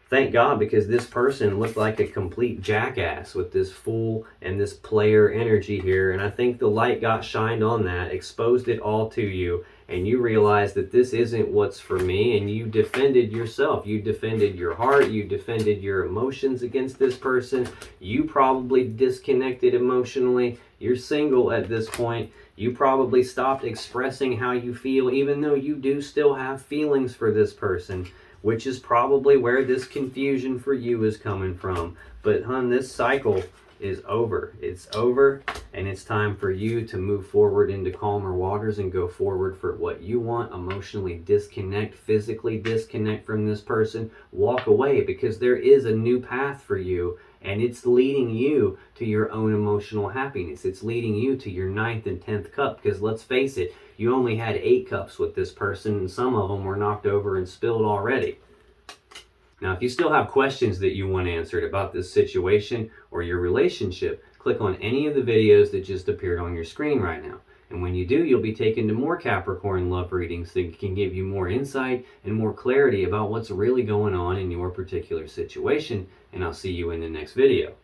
Thank God, because this person looked like a complete jackass with this fool and this player energy here. And I think the light got shined on that, exposed it all to you. And you realized that this isn't what's for me, and you defended yourself. You defended your heart. You defended your emotions against this person. You probably disconnected emotionally. You're single at this point. You probably stopped expressing how you feel, even though you do still have feelings for this person, which is probably where this confusion for you is coming from. But hon, this cycle is over. It's over, and it's time for you to move forward into calmer waters and go forward for what you want. Emotionally disconnect, physically disconnect from this person, walk away, because there is a new path for you, And it's leading you to your own emotional happiness. It's leading you to your 9th and 10th cup, because let's face it, you only had 8 cups with this person, and some of them were knocked over and spilled already. Now, if you still have questions that you want answered about this situation or your relationship, click on any of the videos that just appeared on your screen right now. And when you do, you'll be taken to more Capricorn love readings that can give you more insight and more clarity about what's really going on in your particular situation. And I'll see you in the next video.